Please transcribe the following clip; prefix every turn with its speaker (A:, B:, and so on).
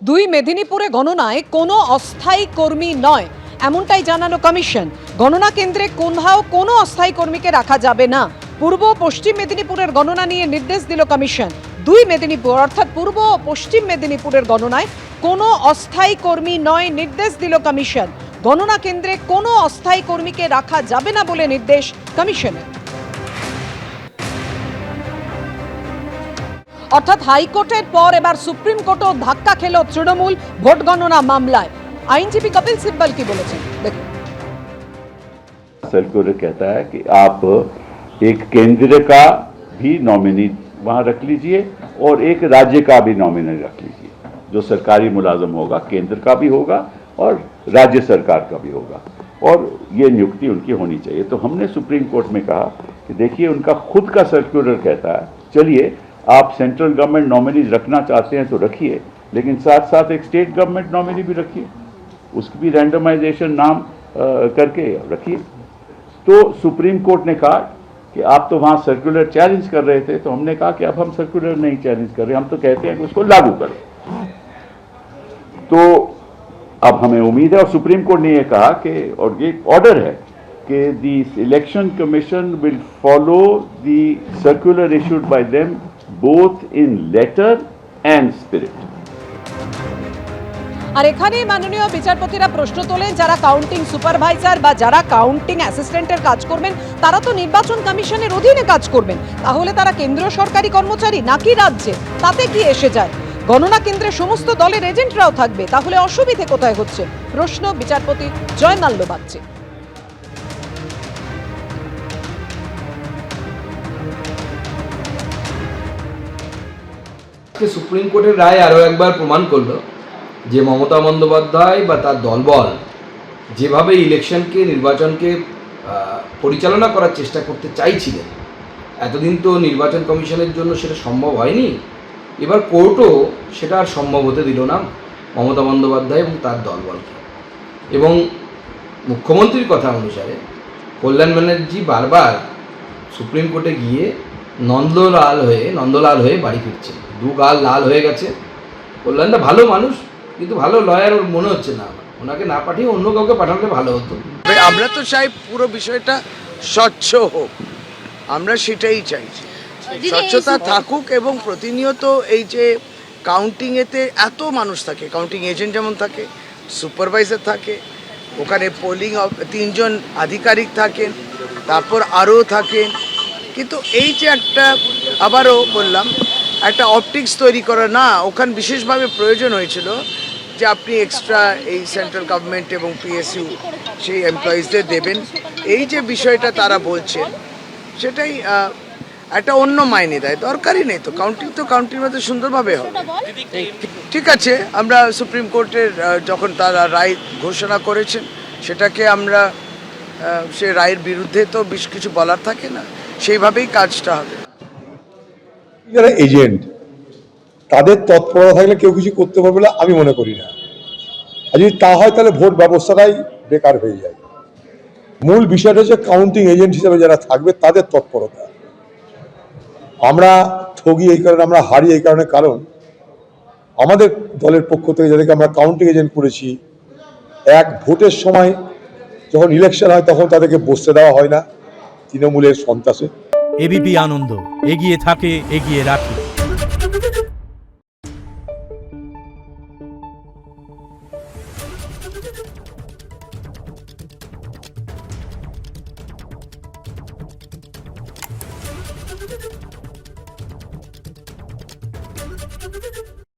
A: দুই মেদিনীপুরে গণনায় কোনো অস্থায়ী কর্মী নয় এমনটাই জানালো কমিশন। গণনা কেন্দ্রে কোথাও কোনো অস্থায়ী কর্মীকে রাখা যাবে না। পূর্ব পশ্চিম মেদিনীপুরের গণনা নিয়ে নির্দেশ দিল কমিশন। দুই মেদিনীপুর অর্থাৎ পূর্ব ও পশ্চিম মেদিনীপুরের গণনায় কোনো অস্থায়ী কর্মী নয় নির্দেশ দিল কমিশন। গণনা কেন্দ্রে কোনো অস্থায়ী কর্মীকে রাখা যাবে না বলে নির্দেশ কমিশনের। অর্থাৎ হাইকোর্টের পর এবার সুপ্রিম কোর্টও ধাক্কা খেল তৃণমূল ভোট গণনা মামলায়। আইনজীবী কপিল সিব্বল কি বলেছেন দেখুন।
B: सर्कुलर कहता है कि आप एक केंद्र का भी नॉमिनी वहां रख लीजिए और एक राज्य का भी नॉमिनी रख लीजिए। जो सरकारी मुलाजम होगा केंद्र का भी होगा और राज्य सरकार का भी होगा और ये नियुक्ति उनकी होनी चाहिए। तो हमने सुप्रीम कोर्ट में कहा कि देखिए उनका खुद का सर्कुलर कहता है चलिए आप सेंट्रल गवर्नमेंट नॉमिनीज रखना चाहते हैं तो रखिए, लेकिन साथ साथ एक स्टेट गवर्नमेंट नॉमिनी भी रखिए, उसकी भी रैंडमाइजेशन नाम करके रखिए। तो सुप्रीम कोर्ट ने कहा कि आप तो वहां सर्कुलर चैलेंज कर रहे थे, तो हमने कहा कि अब हम सर्कुलर नहीं चैलेंज कर रहे, हम तो कहते हैं कि उसको लागू करो। तो अब हमें उम्मीद है और सुप्रीम कोर्ट ने यह कहा कि और ये ऑर्डर है कि the election commission will follow the circular issued by them both in letter and spirit.
A: আর এখানে মাননীয় বিচারপতিরা প্রশ্ন তোলেন যারা কাউন্টিং সুপারভাইজার বা যারা কাউন্টিং অ্যাসিস্ট্যান্টের কাজ করবেন তারা তো নির্বাচন কমিশনের অধীনে কাজ করবেন, তাহলে তারা কেন্দ্রীয় সরকারি কর্মচারী নাকি রাজ্যে, তাতে কি এসে যায়? গণনা কেন্দ্রে সমস্ত দলের এজেন্টরাও থাকবে, তাহলে অসুবিধে কোথায় হচ্ছে? প্রশ্ন বিচারপতি জয় মাল্যবাগচি।
C: সুপ্রিম কোর্টের রায় আরও একবার প্রমাণ করলো যে মমতা বন্দ্যোপাধ্যায় বা তার দলবল যেভাবে ইলেকশনকে নির্বাচনকে পরিচালনা করার চেষ্টা করতে চাইছিলেন, এতদিন তো নির্বাচন কমিশনের জন্য সেটা সম্ভব হয়নি। এবার কোর্টও সেটা আর সম্ভব হতে দিল না মমতা বন্দ্যোপাধ্যায় এবং তার দলবলকে। এবং মুখ্যমন্ত্রীর কথা অনুসারে কল্যাণ ব্যানার্জি বারবার সুপ্রিম কোর্টে গিয়ে নন্দলাল হয়ে বাড়ি ফিরছে, দু গাল লাল হয়ে গেছে। কল্যাণটা ভালো মানুষ, কিন্তু ভালো লয়ার মনে হচ্ছে না। ওনাকে না পাঠিয়ে অন্য কাউকে পাঠালে ভালো হতো।
D: আমরা তো চাই পুরো বিষয়টা স্বচ্ছ হোক, আমরা সেটাই চাইছি, স্বচ্ছতা থাকুক এবং প্রতিনিয়ত এই যে কাউন্টিংয়েতে এত মানুষ থাকে, কাউন্টিং এজেন্ট যেমন থাকে, সুপারভাইজার থাকে, ওখানে পোলিং 3 জন আধিকারিক থাকেন, তারপর আরও থাকেন, কিন্তু এই যে একটা আবারও বললাম একটা অপটিক্স তৈরি করা না, ওখানে বিশেষভাবে প্রয়োজন হয়েছিল যে আপনি এক্সট্রা এই সেন্ট্রাল গভর্নমেন্ট এবং পিএসইউ সেই এমপ্লয়িজদের দেবেন। এই যে বিষয়টা তারা বলছেন সেটাই একটা অন্য মাইনে দেয়, দরকারই নেই। তো কাউন্টিং মধ্যে সুন্দরভাবে হবে। ঠিক আছে, আমরা সুপ্রিম কোর্টের যখন তারা রায় ঘোষণা করেছেন সেটাকে আমরা সে রায়ের বিরুদ্ধে তো বেশ কিছু বলার থাকে না, সেইভাবেই কাজটা হবে।
E: যারা এজেন্ট তাদের তৎপরতা থাকলে কেউ কিছু করতে পারবে না আমি মনে করি না। আর যদি তা হয় তাহলে ভোট ব্যবস্থাটাই বেকার হয়ে যায়। মূল বিষয়টা হচ্ছে কাউন্টিং এজেন্ট হিসেবে যারা থাকবে তাদের তৎপরতা। আমরা ঠগি এই কারণে, আমরা হারি এই কারণে, কারণ আমাদের দলের পক্ষ থেকে যাদেরকে আমরা কাউন্টিং এজেন্ট করেছি, এক ভোটের সময় যখন ইলেকশন হয় তখন তাদেরকে বসতে দেওয়া হয় না তৃণমূলের সন্ত্রাসে।
F: এবিপি আনন্দ এগিয়ে থাকে, এগিয়ে রাখে।